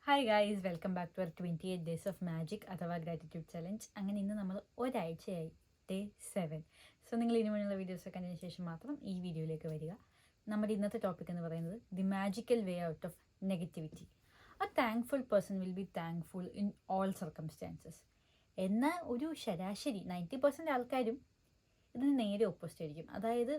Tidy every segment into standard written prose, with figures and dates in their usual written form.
Hi guys, welcome back to our 28 days of magic അഥവാ gratitude challenge. അങ്ങനെ ഇന്ന് നമ്മൾ ഒരാഴ്ചയായി, ഡേ 7. സോ നിങ്ങൾ ഇനി മുന്നിലുള്ള വീഡിയോസ് കണ്ടതിന് ശേഷം മാത്രം ഈ വീഡിയോയിലേക്ക് വരിക. നമ്മുടെ ഇന്നത്തെ ടോപ്പിക് എന്ന് പറയുന്നത് the magical way out of negativity. A thankful person will be thankful in all circumstances. എന്നാൽ ഒരു ശരാശരി 90% ആൾക്കാരും ഇതിന് നേരെ ഓപ്പോസിറ്റ് ആയിരിക്കും. അതായത്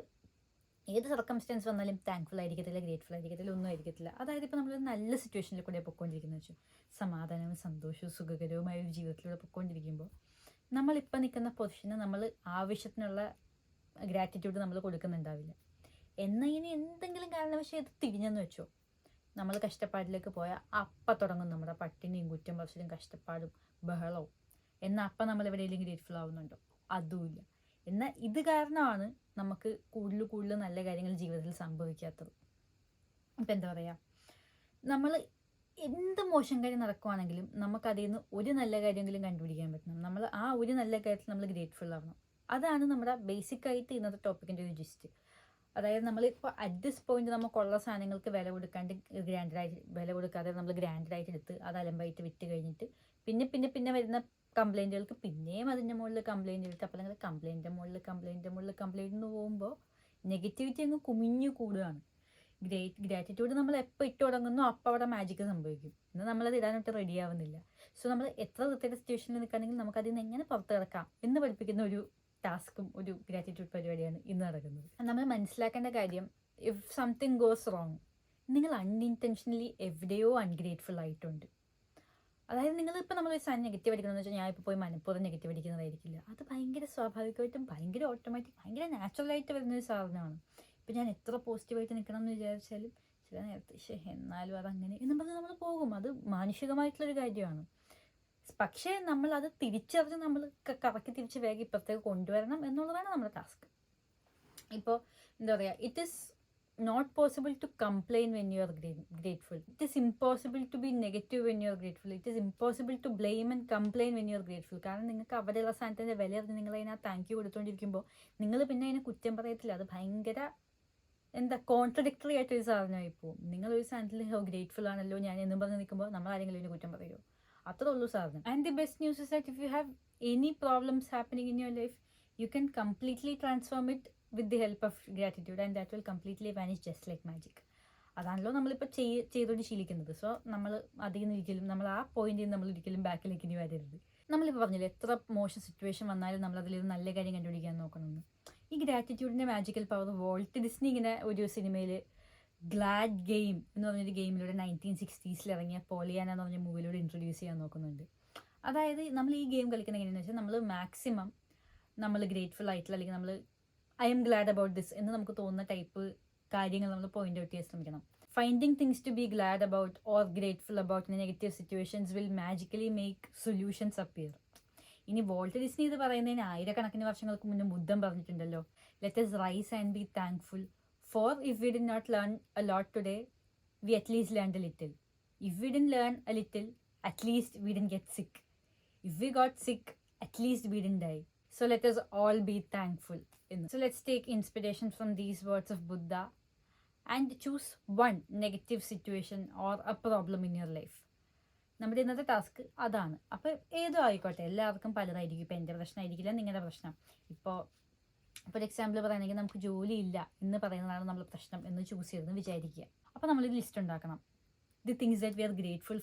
ഏത് സർക്കംസ്റ്റൻസ് വന്നാലും താങ്ക്ഫുൾ ആയിരിക്കത്തില്ല, ഗ്രേറ്റ്ഫുൾ ആയിരിക്കത്തില്ല, ഒന്നും ആയിരിക്കത്തില്ല. അതായത് ഇപ്പോൾ നമ്മളൊരു നല്ല സിറ്റുവേഷനിൽ കൂടെ പൊയ്ക്കൊണ്ടിരിക്കുന്നത് വെച്ചു സമാധാനവും സന്തോഷവും സുഖകരവുമായ ഒരു ജീവിതത്തിലൂടെ പൊയ്ക്കൊണ്ടിരിക്കുമ്പോൾ നമ്മളിപ്പോൾ നിൽക്കുന്ന പൊസിഷന് നമ്മൾ ആവശ്യത്തിനുള്ള ഗ്രാറ്റിറ്റ്യൂഡ് നമ്മൾ കൊടുക്കുന്നുണ്ടാവില്ല. എന്നാൽ ഇനി എന്തെങ്കിലും കാരണവശാൽ ഇത് തിരിഞ്ഞെന്ന് വെച്ചോ, നമ്മൾ കഷ്ടപ്പാടിലേക്ക് പോയാൽ അപ്പം തുടങ്ങും നമ്മുടെ പട്ടിണിയും കുറ്റം പറച്ചിലും കഷ്ടപ്പാടും ബഹളവും. എന്നാൽ അപ്പം നമ്മൾ എവിടെയെങ്കിലും ഗ്രേറ്റ്ഫുൾ ആവുന്നുണ്ടോ? അതുമില്ല. എന്നാൽ ഇത് കാരണമാണ് നമുക്ക് കൂടുതൽ നല്ല കാര്യങ്ങൾ ജീവിതത്തിൽ സംഭവിക്കാത്തത്. ഇപ്പം എന്താ പറയുക, നമ്മൾ എന്ത് മോശം കാര്യം നടക്കുവാണെങ്കിലും നമുക്കതിൽ നിന്ന് ഒരു നല്ല കാര്യമെങ്കിലും കണ്ടുപിടിക്കാൻ പറ്റണം. നമ്മൾ ആ ഒരു നല്ല കാര്യത്തിൽ നമ്മൾ ഗ്രേറ്റ്ഫുൾ ആവണം. അതാണ് നമ്മുടെ ബേസിക്കായിട്ട് ഇന്നത്തെ ടോപ്പിക്കിൻ്റെ ഒരു ജിസ്റ്റ്. അതായത് നമ്മളിപ്പോൾ അറ്റ് ദിസ് പോയിന്റ് നമുക്കുള്ള സാധനങ്ങൾക്ക് വില കൊടുക്കാണ്ട് വില കൊടുക്കാതെ നമ്മൾ ഗ്രാൻഡായിട്ട് എടുത്ത് അത് അലമ്പായിട്ട് വിറ്റ് കഴിഞ്ഞിട്ട് പിന്നെ വരുന്ന കംപ്ലൈൻറ്റുകൾക്ക് പിന്നെയും അതിൻ്റെ മുകളിൽ കംപ്ലൈൻറ്റ് എടുത്ത് അപ്പോൾ നിങ്ങൾ കംപ്ലൈൻറ്റിൻ്റെ മുകളിൽ കംപ്ലൈൻറ്റ് പോകുമ്പോൾ നെഗറ്റിവിറ്റി അങ്ങ് കുമിഞ്ഞു കൂടുകയാണ്. ഗ്രാറ്റിറ്റ്യൂഡ് നമ്മൾ എപ്പോൾ ഇട്ട് തുടങ്ങുന്നു അപ്പോൾ അവിടെ മാജിക്ക് സംഭവിക്കും. ഇന്ന് നമ്മളത് ഇടാനായിട്ട് റെഡി ആവുന്നില്ല. സോ നമ്മൾ എത്ര വൃത്തിയുടെ സിറ്റുവേഷനിൽ നിൽക്കുകയാണെങ്കിൽ നമുക്കതിൽ നിന്ന് എങ്ങനെ പുറത്ത് കിടക്കാം എന്ന് പഠിപ്പിക്കുന്ന ഒരു ടാസ്കും ഒരു ഗ്രാറ്റിറ്റ്യൂഡ് പരിപാടിയാണ് ഇന്ന് നടക്കുന്നത്. നമ്മൾ മനസ്സിലാക്കേണ്ട കാര്യം, ഇഫ് സംതിങ് ഗോസ് റോങ്, നിങ്ങൾ അൺഇൻറ്റൻഷനലി എവിടെയോ അൺഗ്രേറ്റ്ഫുൾ ആയിട്ടുണ്ട്. അതായത് നിങ്ങളിപ്പോൾ നമ്മളൊരു സാധനം നെഗറ്റീവ് അടിക്കണമെന്ന് വെച്ചാൽ ഞാൻ ഇപ്പോൾ പോയി മനഃപൂർവ്വം നെഗറ്റീവ് അടിക്കുന്നതായിരിക്കില്ല. അത് ഭയങ്കര സ്വാഭാവികമായിട്ടും ഭയങ്കര ഓട്ടോമാറ്റിക് ഭയങ്കര നാച്ചുറലായിട്ട് വരുന്നൊരു സാധനമാണ്. ഇപ്പം ഞാൻ എത്ര പോസിറ്റീവായിട്ട് നിൽക്കണം എന്ന് വിചാരിച്ചാലും ചില നേരത്തെ എന്നാലും അതങ്ങനെ എന്നും പറഞ്ഞ് നമ്മൾ പോകും. അത് മാനുഷികമായിട്ടുള്ളൊരു കാര്യമാണ്. പക്ഷേ നമ്മളത് തിരിച്ചറിഞ്ഞ് നമ്മൾ കറക്കി തിരിച്ച് വേഗം ഇപ്പുറത്തേക്ക് കൊണ്ടുവരണം എന്നുള്ളതാണ് നമ്മുടെ ടാസ്ക്. ഇപ്പോൾ എന്താ പറയുക, it is not possible to complain when you are grateful. It is impossible to be negative when you are grateful. It is impossible to blame and complain when you are grateful. കാരണം നിങ്ങൾക്ക് അവിടെയുള്ള സാധനത്തിൻ്റെ വില അറിഞ്ഞ് നിങ്ങൾ അതിനെ thank you കൊടുത്തുകൊണ്ടിരിക്കുമ്പോൾ നിങ്ങൾ പിന്നെ അതിനെ കുറ്റം പറയത്തില്ല. അത് ഭയങ്കര കോൺട്രഡിക്ടറി ആയിട്ടൊരു സാധനമായി പോകും. നിങ്ങളൊരു സാധനത്തിൽ ഗ്രേറ്റ്ഫുൾ ആണല്ലോ ഞാൻ എന്നും പറഞ്ഞ് നിൽക്കുമ്പോൾ നമ്മൾ ആരെങ്കിലും ഇതിനെ കുറ്റം പറയുമോ? അത്രേ ഉള്ളൂ സാധനം. And the best news is that if you have any problems happening in your life, you can completely transform it with the help of gratitude and that will completely vanish just like magic. അതാണല്ലോ നമ്മളിപ്പോൾ ചെയ്തുകൊണ്ട് ശീലിക്കുന്നത്. So നമ്മൾ അതിൽ നിന്ന് ഒരിക്കലും നമ്മൾ ആ പോയിന്റിൽ നിന്ന് നമ്മൾ ഒരിക്കലും ബാക്കിലേക്ക് ഇനി വരരുത്. നമ്മളിപ്പോൾ പറഞ്ഞില്ലേ, എത്ര മോശം സിറ്റുവേഷൻ വന്നാലും നമ്മൾ അതിൽ നല്ല കാര്യം കണ്ടുപിടിക്കാൻ നോക്കണമെന്ന്. ഈ ഗ്രാറ്റിറ്റ്യൂഡിൻ്റെ മാജിക്കൽ പവർ വോൾട്ട് ഡിസ്നി ഇങ്ങനെ ഒരു സിനിമയിൽ ഗ്ലാഡ് ഗെയിം എന്ന് പറഞ്ഞൊരു ഗെയിമിലൂടെ 1960s ഇറങ്ങിയ പോളിയാന എന്ന് പറഞ്ഞ മൂവിയിലൂടെ ഇൻട്രൊഡ്യൂസ് ചെയ്യാൻ നോക്കുന്നുണ്ട്. അതായത് നമ്മൾ ഈ ഗെയിം കളിക്കുന്നത് എങ്ങനെയാണെന്ന് വെച്ചാൽ നമ്മൾ മാക്സിമം നമ്മൾ ഗ്രേറ്റ്ഫുൾ ആയിട്ടുള്ള അല്ലെങ്കിൽ നമ്മൾ I M GLAAD about this എന്ന് നമുക്ക് തോന്നുന്ന ടൈപ്പ് കാര്യങ്ങൾ നമ്മൾ പോയിന്റ് ഔട്ട് ചെയ്യാൻ ശ്രമിക്കണം. Finding things to be glad about or grateful about in negative situations will magically make solutions appear. ഇനി വോൾട്ട് ഡിസ്നി ഇത് പറയുന്നതിന് ആയിരക്കണക്കിന് വർഷങ്ങൾക്ക് മുന്നേ ബുദ്ധൻ പറഞ്ഞിട്ടുണ്ടല്ലോ, let us rise and be thankful for if we did not learn a lot today we at least learn a little. If we did learn a little at least we did get sick. If we got sick at least we did dye. So let us all be thankful. So let's take inspiration from these words of Buddha and choose one negative situation or a problem in your life. നമ്മുടെ ഇന്നത്തെ task അതാണ്. അപ്പോൾ ഏതോ ആയിക്കോട്ടെ, എല്ലാവർക്കും പലതായിരിക്കും. ഇപ്പോൾ എൻ്റെ പ്രശ്നമായിരിക്കില്ല നിങ്ങളുടെ പ്രശ്നം. ഇപ്പോൾ ഒരു എക്സാമ്പിൾ പറയുകയാണെങ്കിൽ നമുക്ക് ജോലിയില്ല എന്ന് പറയുന്നതാണ് നമ്മൾ പ്രശ്നം എന്ന് ചൂസ് ചെയ്തെന്ന് വിചാരിക്കുക. അപ്പോൾ നമ്മളൊരു ലിസ്റ്റ് ഉണ്ടാക്കണം. The things that we R grateful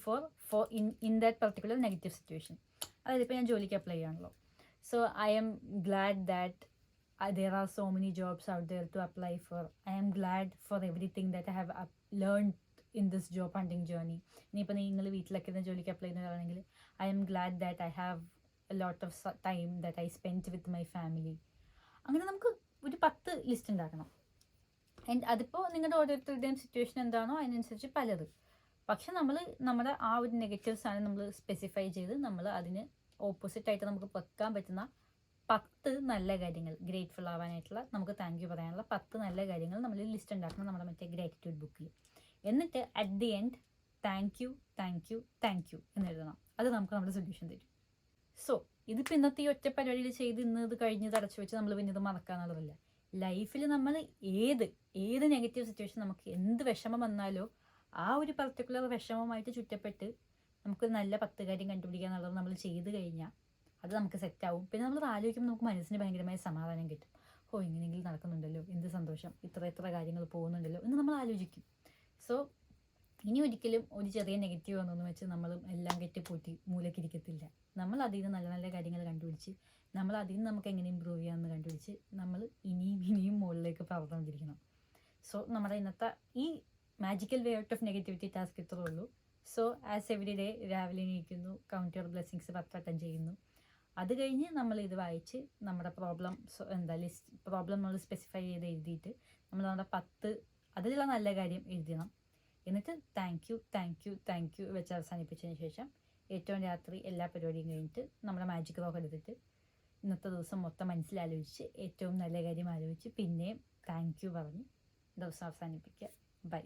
four in that particular negative situation. അതായത് ഇപ്പോൾ ഞാൻ ജോലിക്ക് apply ചെയ്യാണല്ലോ. So I am glad that there are so many jobs out there to apply for. I am glad for everything that I have learned in this job hunting journey. ഇനിയിപ്പോൾ നിങ്ങൾ വീട്ടിലൊക്കെ ഇരുന്ന് ജോലിക്ക് apply ചെയ്യുന്നവരാണെങ്കിൽ I am glad that I have a lot of time that I spent with my family. അങ്ങനെ നമുക്ക് ഒരു 10 list ഉണ്ടാക്കണം. And അതിപ്പോൾ നിങ്ങളുടെ ഓരോരുത്തരുടെയും സിറ്റുവേഷൻ എന്താണോ അതിനനുസരിച്ച് പലത്. പക്ഷെ നമ്മൾ നമ്മുടെ ആ ഒരു നെഗറ്റീവ് സാധനം നമ്മൾ സ്പെസിഫൈ ചെയ്ത് നമ്മൾ അതിന് ഓപ്പോസിറ്റായിട്ട് നമുക്ക് വെക്കാൻ പറ്റുന്ന 10 നല്ല കാര്യങ്ങൾ, ഗ്രേറ്റ്ഫുൾ ആവാനായിട്ടുള്ള, നമുക്ക് താങ്ക് യു പറയാനുള്ള 10 നല്ല കാര്യങ്ങൾ നമ്മൾ ലിസ്റ്റ് ഉണ്ടാക്കണം നമ്മുടെ മറ്റേ ഗ്രാറ്റിറ്റ്യൂഡ് ബുക്കിൽ. എന്നിട്ട് at the end thank you എന്ന് എഴുതണം. അത് നമുക്ക് നമ്മുടെ സൊല്യൂഷൻ തരും. സോ ഇതിപ്പോൾ ഇന്നത്തെ ഈ ഒറ്റ പരിപാടിയിൽ ചെയ്ത് ഇന്ന് ഇത് കഴിഞ്ഞ് അടച്ചു വെച്ച് നമ്മൾ പിന്നെ ഇത് മറക്കാന്നുള്ളതല്ല. ലൈഫിൽ നമ്മൾ ഏത് നെഗറ്റീവ് സിറ്റുവേഷൻ നമുക്ക് എന്ത് വിഷമം വന്നാലോ ആ ഒരു പർട്ടിക്കുലർ വിഷമമായിട്ട് ചുറ്റപ്പെട്ട് നമുക്കൊരു നല്ല 10 കാര്യം കണ്ടുപിടിക്കുക എന്നുള്ളത് നമ്മൾ ചെയ്ത് കഴിഞ്ഞാൽ അത് നമുക്ക് സെറ്റാവും. പിന്നെ നമ്മൾ ആലോചിക്കുമ്പോൾ നമുക്ക് മനസ്സിന് ഭയങ്കരമായ സമാധാനം കിട്ടും. ഇങ്ങനെയെങ്കിലും നടക്കുന്നുണ്ടല്ലോ, എന്ത് സന്തോഷം, ഇത്ര കാര്യങ്ങൾ പോകുന്നുണ്ടല്ലോ എന്ന് നമ്മൾ ആലോചിക്കും. സോ ഇനി ഒരിക്കലും ഒരു ചെറിയ നെഗറ്റീവ് വന്നെന്ന് വെച്ച് നമ്മളും എല്ലാം കെട്ടിപ്പൂട്ടി മൂലക്കിരിക്കത്തില്ല. നമ്മൾ അതിൽ നിന്ന് നല്ല നല്ല കാര്യങ്ങൾ കണ്ടുപിടിച്ച് നമ്മൾ അതിൽ നിന്ന് നമുക്ക് എങ്ങനെ ഇമ്പ്രൂവ് ചെയ്യാമെന്ന് കണ്ടുപിടിച്ച് നമ്മൾ ഇനിയും മുകളിലേക്ക് പറഞ്ഞുകൊണ്ടിരിക്കണം. സോ നമ്മുടെ ഇന്നത്തെ ഈ magical way out of negativity task ഇത്രേ ഉള്ളൂ. സോ ആസ് എവറി ഡേ രാവിലെ എണീക്കുന്നു, കൗണ്ട് യുവർ ബ്ലെസ്സിങ്സ് 10 വട്ടം ചെയ്യുന്നു. അത് കഴിഞ്ഞ് നമ്മൾ ഇത് വായിച്ച് നമ്മുടെ പ്രോബ്ലം നമ്മൾ സ്പെസിഫൈ ചെയ്ത് എഴുതിയിട്ട് നമ്മൾ നമ്മുടെ 10 അതിലുള്ള നല്ല കാര്യം എഴുതണം. എന്നിട്ട് താങ്ക് യു വെച്ച് അവസാനിപ്പിച്ചതിന് ശേഷം ഏറ്റവും രാത്രി എല്ലാ പരിപാടിയും കഴിഞ്ഞിട്ട് നമ്മുടെ മാജിക് റോക്ക് എടുത്തിട്ട് ഇന്നത്തെ ദിവസം മൊത്തം മനസ്സിലാലോചിച്ച് ഏറ്റവും നല്ല കാര്യം ആലോചിച്ച് പിന്നെയും താങ്ക് യു പറഞ്ഞ് ദിവസം അവസാനിപ്പിക്കുക. ബൈ.